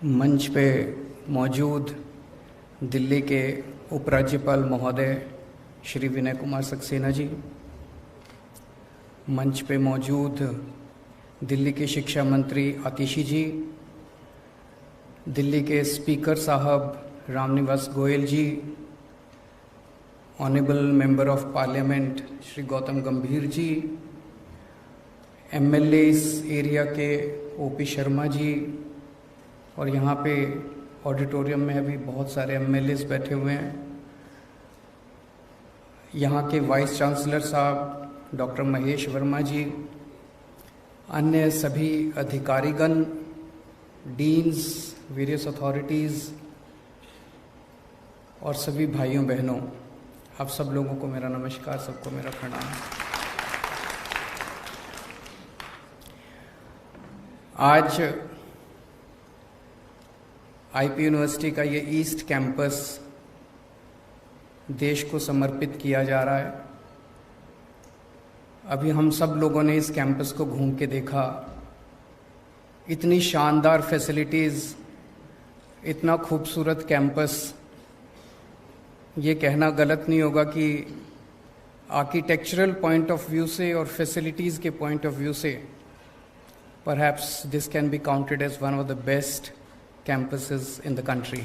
मंच पे मौजूद दिल्ली के उपराज्यपाल महोदय श्री विनय कुमार सक्सेना जी, मंच पे मौजूद दिल्ली के शिक्षा मंत्री आतिशी जी, दिल्ली के स्पीकर साहब Ramniwas Goyal ji, honourable member of parliament Shri Gautam Gambhir ji, MLA इस एरिया के ओपी शर्मा जी, और यहाँ पे ऑडिटोरियम में अभी बहुत सारे एमएलएस बैठे हुए हैं, यहाँ के वाइस चांसलर साहब डॉक्टर महेश वर्मा जी, अन्य सभी अधिकारीगण, डीन्स, वेरियस अथॉरिटीज़ और सभी भाइयों बहनों, आप सब लोगों को मेरा नमस्कार, सबको मेरा प्रणाम। आज आईपी यूनिवर्सिटी का ये ईस्ट कैंपस देश को समर्पित किया जा रहा है। अभी हम सब लोगों ने इस कैंपस को घूम के देखा, इतनी शानदार फैसिलिटीज़, इतना खूबसूरत कैंपस। ये कहना गलत नहीं होगा कि आर्किटेक्चरल पॉइंट ऑफ व्यू से और फैसिलिटीज़ के पॉइंट ऑफ व्यू से perhaps this can be counted as one of the best campuses in the country.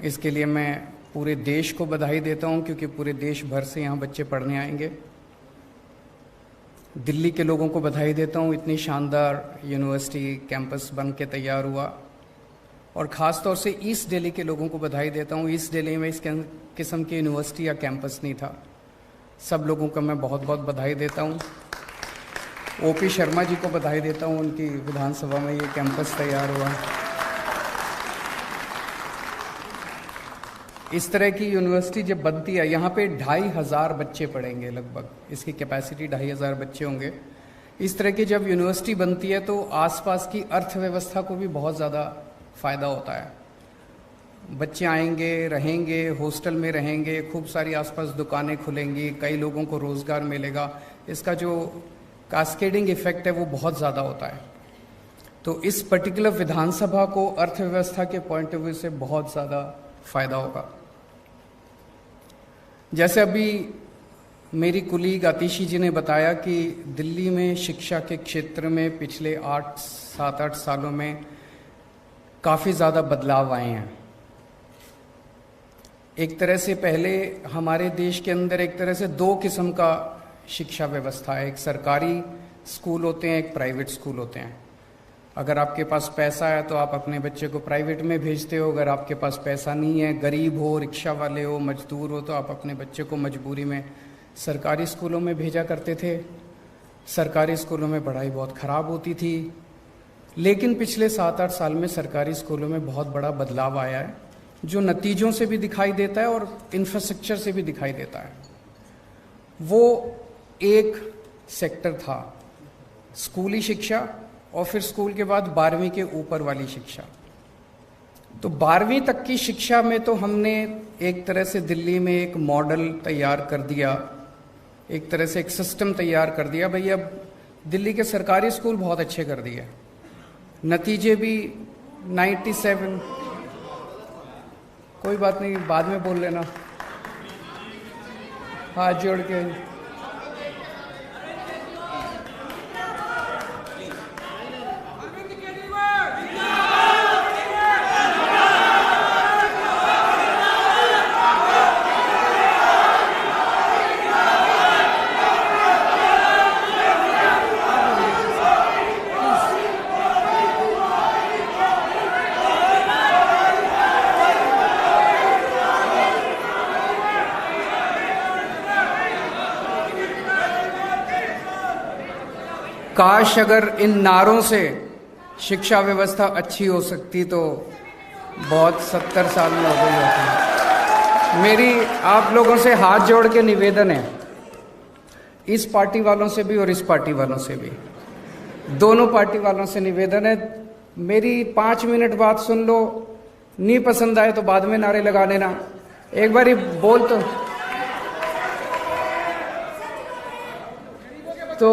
इसके लिए मैं पूरे देश को बधाई देता हूं, क्योंकि पूरे देश भर से यहाँ बच्चे पढ़ने आएंगे। दिल्ली के लोगों को बधाई देता हूं, इतनी शानदार यूनिवर्सिटी कैंपस बन के तैयार हुआ, और ख़ास तौर से ईस्ट दिल्ली के लोगों को बधाई देता हूं। ईस्ट दिल्ली में इस किस्म की यूनिवर्सिटी या कैंपस नहीं था। सब लोगों का मैं बहुत बहुत बधाई देता हूं। ओपी शर्मा जी को बधाई देता हूं, उनकी विधानसभा में ये कैंपस तैयार हुआ। इस तरह की यूनिवर्सिटी जब बनती है, यहाँ पे 2500 बच्चे पढ़ेंगे लगभग, इसकी कैपेसिटी 2500 बच्चे होंगे। इस तरह की जब यूनिवर्सिटी बनती है तो आसपास की अर्थव्यवस्था को भी बहुत ज़्यादा फ़ायदा होता है। बच्चे आएंगे, रहेंगे, हॉस्टल में रहेंगे, खूब सारी आसपास दुकानें खुलेंगी, कई लोगों को रोज़गार मिलेगा। इसका जो कास्केडिंग इफेक्ट है वो बहुत ज़्यादा होता है। तो इस पर्टिकुलर विधानसभा को अर्थव्यवस्था के पॉइंट ऑफ व्यू से बहुत ज़्यादा फ़ायदा होगा। जैसे अभी मेरी कुलीग आतिशी जी ने बताया कि दिल्ली में शिक्षा के क्षेत्र में पिछले 7-8 सालों में काफ़ी ज़्यादा बदलाव आए हैं। एक तरह से पहले हमारे देश के अंदर एक तरह से 2 किस्म का शिक्षा व्यवस्था है। एक सरकारी स्कूल होते हैं, एक प्राइवेट स्कूल होते हैं। अगर आपके पास पैसा है तो आप अपने बच्चे को प्राइवेट में भेजते हो। अगर आपके पास पैसा नहीं है, गरीब हो, रिक्शा वाले हो, मजदूर हो, तो आप अपने बच्चे को मजबूरी में सरकारी स्कूलों में भेजा करते थे। सरकारी स्कूलों में पढ़ाई बहुत ख़राब होती थी। लेकिन पिछले 7-8 साल में सरकारी स्कूलों में बहुत बड़ा बदलाव आया है, जो नतीजों से भी दिखाई देता है और इंफ्रास्ट्रक्चर से भी दिखाई देता है। वो एक सेक्टर था स्कूली शिक्षा, और फिर स्कूल के बाद 12वीं के ऊपर वाली शिक्षा। तो 12वीं तक की शिक्षा में तो हमने एक तरह से दिल्ली में एक मॉडल तैयार कर दिया, एक तरह से एक सिस्टम तैयार कर दिया। भाई अब दिल्ली के सरकारी स्कूल बहुत अच्छे कर दिए, नतीजे भी 97। कोई बात नहीं, बाद में बोल लेना, हाथ जोड़ के। काश अगर इन नारों से शिक्षा व्यवस्था अच्छी हो सकती तो बहुत 70 साल में हो गई होती। मेरी आप लोगों से हाथ जोड़ के निवेदन है, इस पार्टी वालों से भी और इस पार्टी वालों से भी, दोनों पार्टी वालों से निवेदन है, मेरी 5 मिनट बात सुन लो, नहीं पसंद आए तो बाद में नारे लगा लेना। एक बार बोल तो तो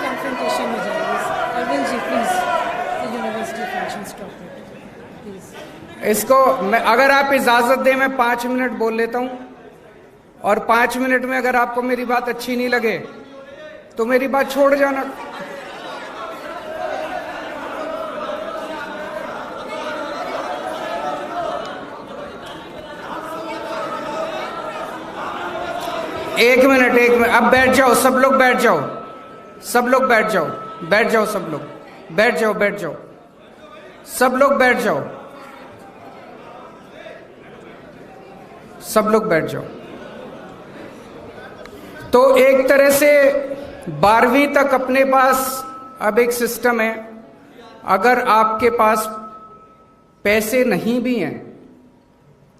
कंफ्रंटेशन हो जाएगी। Arvind ji please, university function stop please. इसको मैं, अगर आप इजाजत दें, मैं 5 मिनट बोल लेता हूं, और 5 मिनट में अगर आपको मेरी बात अच्छी नहीं लगे तो मेरी बात छोड़ जाना। एक मिनट, अब बैठ जाओ, सब लोग बैठ जाओ, सब लोग बैठ जाओ, बैठ जाओ, सब लोग बैठ जाओ, बैठ जाओ, सब लोग बैठ जाओ, सब लोग बैठ जाओ। तो एक तरह से 12वीं तक अपने पास अब एक सिस्टम है, अगर आपके पास पैसे नहीं भी हैं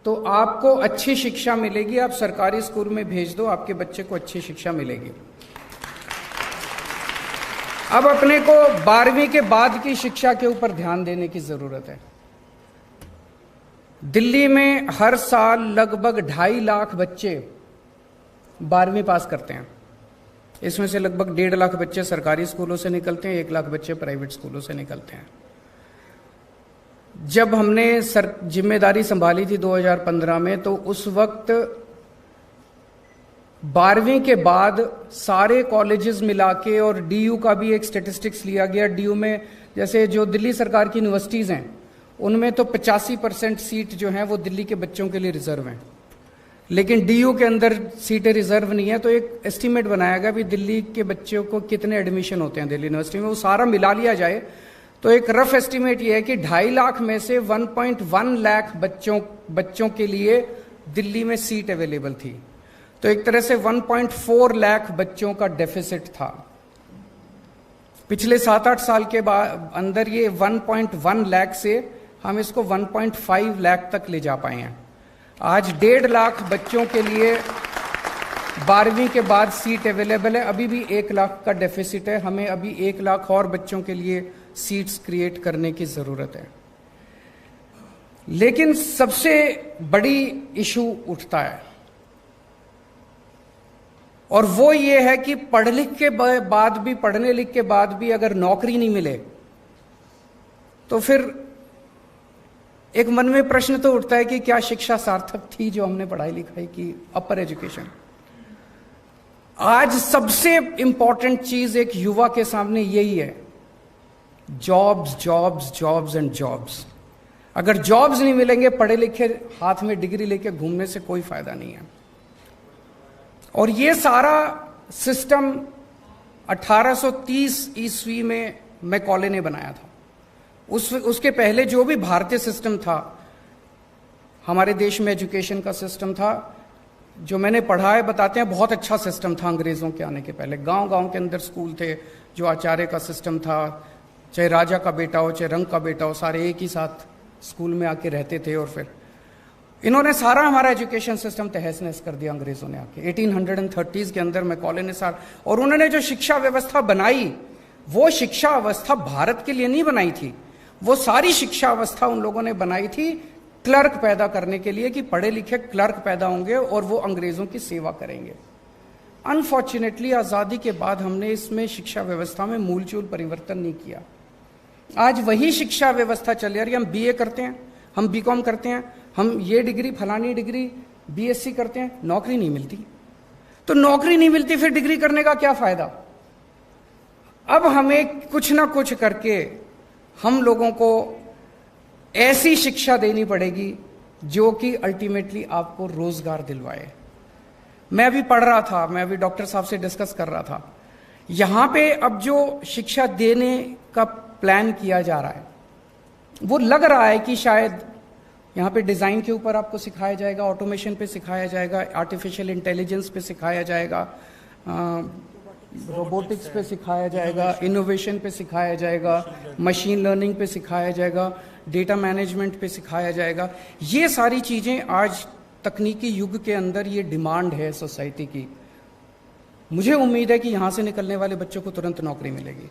तो आपको अच्छी शिक्षा मिलेगी। आप सरकारी स्कूल में भेज दो, आपके बच्चे को अच्छी शिक्षा मिलेगी। अब अपने को 12वीं के बाद की शिक्षा के ऊपर ध्यान देने की जरूरत है। दिल्ली में हर साल लगभग 2.5 लाख बच्चे 12वीं पास करते हैं। इसमें से लगभग 1.5 लाख बच्चे सरकारी स्कूलों से निकलते हैं, 1 लाख बच्चे प्राइवेट स्कूलों से निकलते हैं। जब हमने जिम्मेदारी संभाली थी 2015 में, तो उस वक्त 12वीं के बाद सारे कॉलेजेस मिला के, और डीयू का भी एक स्टेटिस्टिक्स लिया गया। डीयू में जैसे जो दिल्ली सरकार की यूनिवर्सिटीज हैं, उनमें तो 85% सीट जो हैं वो दिल्ली के बच्चों के लिए रिजर्व हैं, लेकिन डीयू के अंदर सीटें रिजर्व नहीं है। तो एक एस्टीमेट बनाया गया भी दिल्ली के बच्चों को कितने एडमिशन होते हैं दिल्ली यूनिवर्सिटी में, वो सारा मिला लिया जाए तो एक रफ एस्टीमेट ये है कि 2.5 लाख में से 1.1 लाख बच्चों के लिए दिल्ली में सीट अवेलेबल थी। तो एक तरह से 1.4 लाख बच्चों का डेफिसिट था। पिछले 7-8 साल के बाद अंदर ये 1.1 लाख से हम इसको 1.5 लाख तक ले जा पाए हैं। आज 1.5 लाख बच्चों के लिए 12वीं के बाद सीट अवेलेबल है। अभी भी 1 लाख का डेफिसिट है, हमें अभी 1 लाख और बच्चों के लिए सीट्स क्रिएट करने की जरूरत है। लेकिन सबसे बड़ी इशू उठता है, और वो ये है कि पढ़ने लिख के बाद भी अगर नौकरी नहीं मिले तो फिर एक मन में प्रश्न तो उठता है कि क्या शिक्षा सार्थक थी जो हमने पढ़ाई लिखाई की, अपर एजुकेशन। आज सबसे इंपॉर्टेंट चीज एक युवा के सामने यही है, jobs, jobs, jobs and jobs. अगर जॉब्स नहीं मिलेंगे, पढ़े लिखे हाथ में डिग्री लेके घूमने से कोई फायदा नहीं है। और ये सारा सिस्टम 1830 ईस्वी में मैकॉले ने बनाया था। उसके पहले जो भी भारतीय सिस्टम था, हमारे देश में एजुकेशन का सिस्टम था, जो मैंने पढ़ा है बताते हैं बहुत अच्छा सिस्टम था। अंग्रेजों के आने के पहले गांव गांव के अंदर स्कूल थे, जो आचार्य का सिस्टम था, चाहे राजा का बेटा हो चाहे रंग का बेटा हो, सारे एक ही साथ स्कूल में आके रहते थे। और फिर इन्होंने सारा हमारा एजुकेशन सिस्टम तहस नहस कर दिया अंग्रेजों ने आके 1830s के अंदर मैकॉले ने सारा। और उन्होंने जो शिक्षा व्यवस्था बनाई, वो शिक्षा व्यवस्था भारत के लिए नहीं बनाई थी, वो सारी शिक्षा व्यवस्था उन लोगों ने बनाई थी क्लर्क पैदा करने के लिए, कि पढ़े लिखे क्लर्क पैदा होंगे और वो अंग्रेजों की सेवा करेंगे। अनफॉर्चुनेटली आजादी के बाद हमने इसमें शिक्षा व्यवस्था में मूलचूल परिवर्तन नहीं किया। आज वही शिक्षा व्यवस्था चल रही है। हम बीए करते हैं, हम बीकॉम करते हैं, हम ये डिग्री फलानी डिग्री बीएससी करते हैं, नौकरी नहीं मिलती। तो नौकरी नहीं मिलती, फिर डिग्री करने का क्या फायदा। अब हमें कुछ ना कुछ करके हम लोगों को ऐसी शिक्षा देनी पड़ेगी जो कि अल्टीमेटली आपको रोजगार दिलवाए। मैं अभी पढ़ रहा था, मैं अभी डॉक्टर साहब से डिस्कस कर रहा था, यहां पे अब जो शिक्षा देने का प्लान किया जा रहा है, वो लग रहा है कि शायद यहाँ पे डिजाइन के ऊपर आपको सिखाया जाएगा, ऑटोमेशन पे सिखाया जाएगा, आर्टिफिशियल इंटेलिजेंस पे सिखाया जाएगा, रोबोटिक्स पे सिखाया जाएगा, इनोवेशन पे सिखाया जाएगा, मशीन लर्निंग पे सिखाया जाएगा, डेटा मैनेजमेंट पे सिखाया जाएगा। ये सारी चीजें आज तकनीकी युग के अंदर ये डिमांड है सोसाइटी की। मुझे उम्मीद है कि यहां से निकलने वाले बच्चों को तुरंत नौकरी मिलेगी।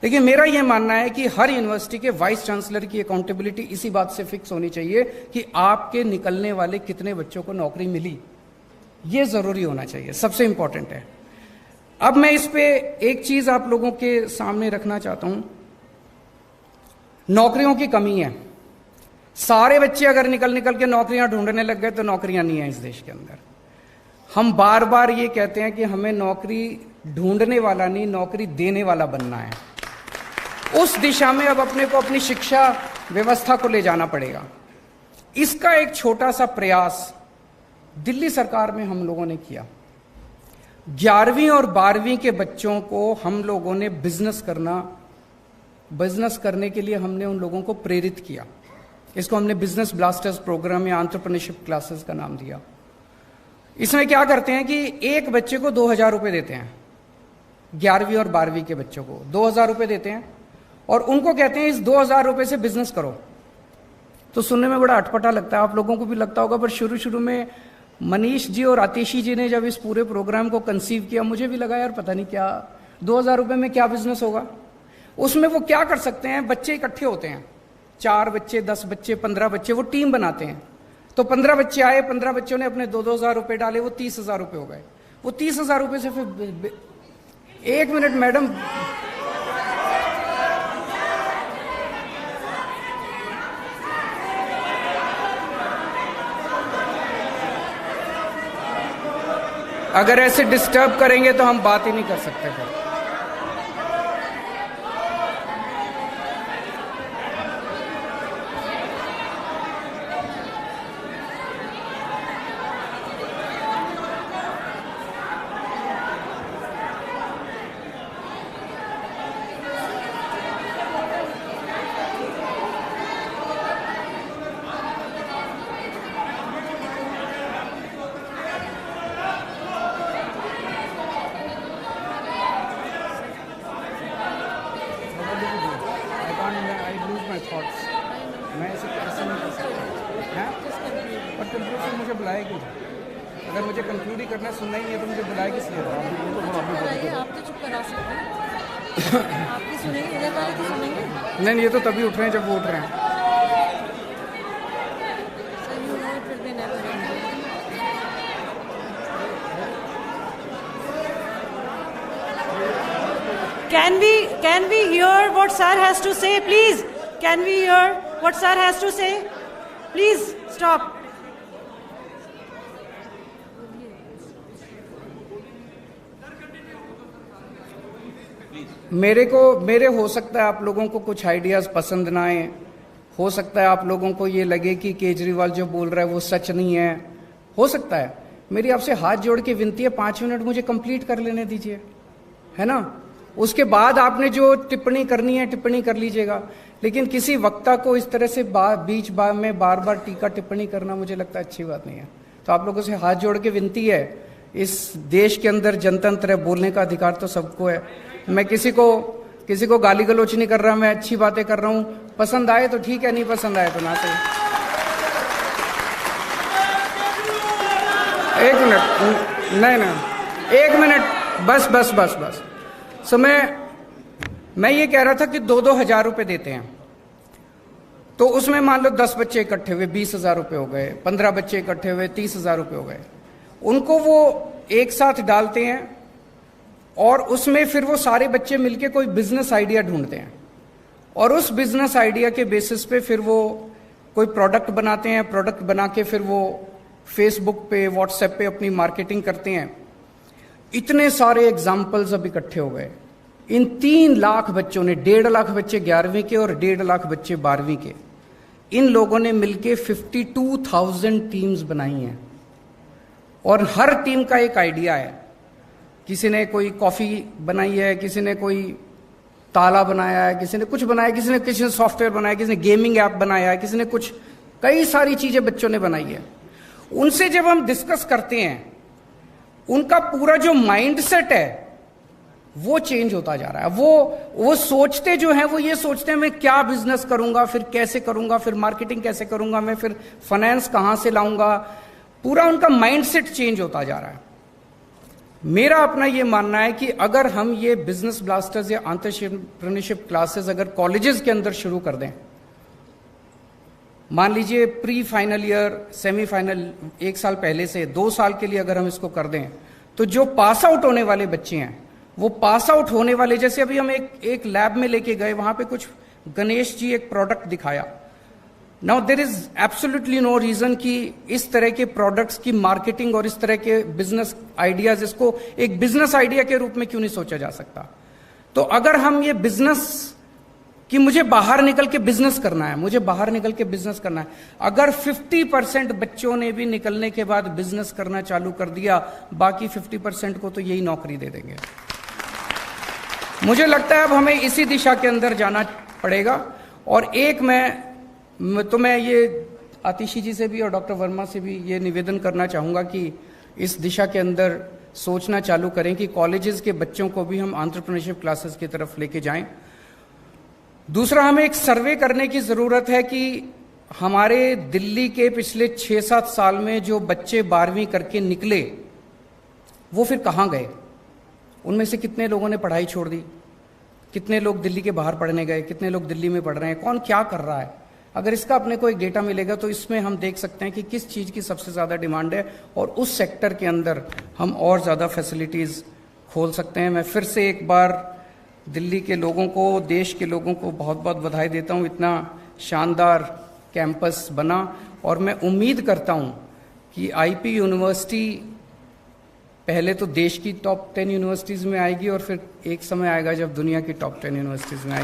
लेकिन मेरा यह मानना है कि हर यूनिवर्सिटी के वाइस चांसलर की अकाउंटेबिलिटी इसी बात से फिक्स होनी चाहिए कि आपके निकलने वाले कितने बच्चों को नौकरी मिली, यह जरूरी होना चाहिए, सबसे इंपॉर्टेंट है। अब मैं इस पे एक चीज आप लोगों के सामने रखना चाहता हूं। नौकरियों की कमी है, सारे बच्चे अगर निकल के नौकरियां ढूंढने लग गए तो नौकरियां नहीं है इस देश के अंदर। हम बार बार ये कहते हैं कि हमें नौकरी ढूंढने वाला नहीं, नौकरी देने वाला बनना है। उस दिशा में अब अपने को अपनी शिक्षा व्यवस्था को ले जाना पड़ेगा। इसका एक छोटा सा प्रयास दिल्ली सरकार में हम लोगों ने किया। 11वीं और 12वीं के बच्चों को हम लोगों ने बिजनेस करने के लिए हमने उन लोगों को प्रेरित किया। इसको हमने बिजनेस ब्लास्टर्स प्रोग्राम या एंटरप्रेन्योरशिप क्लासेस का नाम दिया। इसमें क्या करते हैं कि एक बच्चे को 2000 रुपए देते हैं, 11वीं और 12वीं के बच्चों को 2000 रुपए देते हैं और उनको कहते हैं इस 2000 रुपए से बिजनेस करो। तो सुनने में बड़ा अटपटा लगता है, आप लोगों को भी लगता होगा, पर शुरू में मनीष जी और आतिशी जी ने जब इस पूरे प्रोग्राम को कंसीव किया, मुझे भी लगा यार पता नहीं क्या 2000 रुपए में क्या बिजनेस होगा। उसमें वो क्या कर सकते हैं, बच्चे इकट्ठे होते हैं, 4 बच्चे, 10 बच्चे, 15 बच्चे, वो टीम बनाते हैं। तो 15 बच्चे आए, 15 बच्चों ने अपने 2-2000 रुपए डाले, वो 30,000 रुपए हो गए। वो 30,000 रुपए से फिर 1 मिनट मैडम, अगर ऐसे डिस्टर्ब करेंगे तो हम बात ही नहीं कर सकते फिर। मैं ऐसे कैसे नहीं कर सकता है, और कंक्लूड मुझे बुलाए क्यों? अगर मुझे कंक्लूड ही करना, सुनना ही नहीं है तो मुझे बुलाए किस लिए? आप तो चुप करा सकते हैं, आपकी सुनेंगे, इधर वाले की सुनेंगे। नहीं, ये तो तभी उठ रहे हैं जब वो उठ रहे हैं। Can we hear what sir has to say, please? Can we hear what sir has to say? Please stop. मेरे हो सकता है आप लोगों को कुछ आइडियाज पसंद ना आए, हो सकता है आप लोगों को ये लगे कि केजरीवाल जो बोल रहा है वो सच नहीं है, हो सकता है। मेरी आपसे हाथ जोड़ के विनती है, 5 मिनट मुझे कंप्लीट कर लेने दीजिए, है ना? उसके बाद आपने जो टिप्पणी करनी है टिप्पणी कर लीजिएगा, लेकिन किसी वक्ता को इस तरह से बीच में बार बार टीका टिप्पणी करना मुझे लगता है अच्छी बात नहीं है। तो आप लोगों से हाथ जोड़ के विनती है, इस देश के अंदर जनतंत्र है, बोलने का अधिकार तो सबको है। मैं किसी को गाली गलौच नहीं कर रहा, मैं अच्छी बातें कर रहा हूं। पसंद आए तो ठीक है, नहीं पसंद आए तो ना सही। एक मिनट, नहीं, 1 मिनट, बस। सो मैं ये कह रहा था कि 2-2 हजार रुपए देते हैं, तो उसमें मान लो 10 बच्चे इकट्ठे हुए 20,000 रुपए हो गए, 15 बच्चे इकट्ठे हुए 30,000 रुपए हो गए। उनको वो एक साथ डालते हैं और उसमें फिर वो सारे बच्चे मिलके कोई बिजनेस आइडिया ढूंढते हैं और उस बिजनेस आइडिया के बेसिस पे फिर वो कोई प्रोडक्ट बनाते हैं। प्रोडक्ट बना के फिर वो फेसबुक पे, व्हाट्सएप पे अपनी मार्केटिंग करते हैं। इतने सारे एग्जाम्पल्स अब इकट्ठे हो गए। इन 3 लाख बच्चों ने, 1.5 लाख बच्चे 11वीं के और 1.5 लाख बच्चे 12वीं के, इन लोगों ने मिलके 52,000 टीम्स बनाई हैं और हर टीम का एक आइडिया है। किसी ने कोई कॉफी बनाई है, किसी ने कोई ताला बनाया है, किसी ने कुछ बनाया, किसी ने सॉफ्टवेयर बनाया, किसी ने गेमिंग ऐप बनाया है, किसी ने कुछ, कई सारी चीजें बच्चों ने बनाई है। उनसे जब हम डिस्कस करते हैं, उनका पूरा जो माइंडसेट है वो चेंज होता जा रहा है। वो सोचते जो है, वो ये सोचते हैं मैं क्या बिजनेस करूंगा, फिर कैसे करूंगा, फिर मार्केटिंग कैसे करूंगा, मैं फिर फाइनेंस कहां से लाऊंगा। पूरा उनका माइंडसेट चेंज होता जा रहा है। मेरा अपना ये मानना है कि अगर हम ये बिजनेस ब्लास्टर्स या एंटरप्रेन्योरशिप क्लासेस अगर कॉलेजेस के अंदर शुरू कर दें, मान लीजिए प्री फाइनल ईयर, सेमीफाइनल 1 साल पहले से 2 साल के लिए अगर हम इसको कर दें, तो जो पास आउट होने वाले बच्चे हैं, वो पास आउट होने वाले, जैसे अभी हम एक लैब में लेके गए, वहां पे कुछ गणेश जी एक प्रोडक्ट दिखाया। Now there is absolutely no reason कि इस तरह के प्रोडक्ट्स की मार्केटिंग और इस तरह के बिजनेस आइडियाज, इसको एक बिजनेस आइडिया के रूप में क्यों नहीं सोचा जा सकता। तो अगर हम ये बिजनेस कि मुझे बाहर निकल के बिजनेस करना है, मुझे बाहर निकल के बिजनेस करना है, अगर 50% बच्चों ने भी निकलने के बाद बिजनेस करना चालू कर दिया, बाकी 50% को तो यही नौकरी दे देंगे। मुझे लगता है अब हमें इसी दिशा के अंदर जाना पड़ेगा। और एक मैं ये आतिशी जी से भी और डॉक्टर वर्मा से भी ये निवेदन करना चाहूंगा कि इस दिशा के अंदर सोचना चालू करें कि कॉलेजेस के बच्चों को भी हम एंटरप्रेन्योरशिप क्लासेस की तरफ लेके जाएं। दूसरा, हमें एक सर्वे करने की जरूरत है कि हमारे दिल्ली के पिछले 6-7 साल में जो बच्चे 12वीं करके निकले, वो फिर कहां गए? उनमें से कितने लोगों ने पढ़ाई छोड़ दी, कितने लोग दिल्ली के बाहर पढ़ने गए, कितने लोग दिल्ली में पढ़ रहे हैं, कौन क्या कर रहा है। अगर इसका अपने को एक डेटा मिलेगा तो इसमें हम देख सकते हैं कि किस चीज की सबसे ज्यादा डिमांड है और उस सेक्टर के अंदर हम और ज्यादा फैसिलिटीज खोल सकते हैं। मैं फिर से एक बार दिल्ली के लोगों को, देश के लोगों को बहुत बहुत बधाई देता हूं, इतना शानदार कैंपस बना। और मैं उम्मीद करता हूं कि आईपी यूनिवर्सिटी पहले तो देश की टॉप 10 यूनिवर्सिटीज में आएगी और फिर एक समय आएगा जब दुनिया की टॉप 10 यूनिवर्सिटीज में आएगी।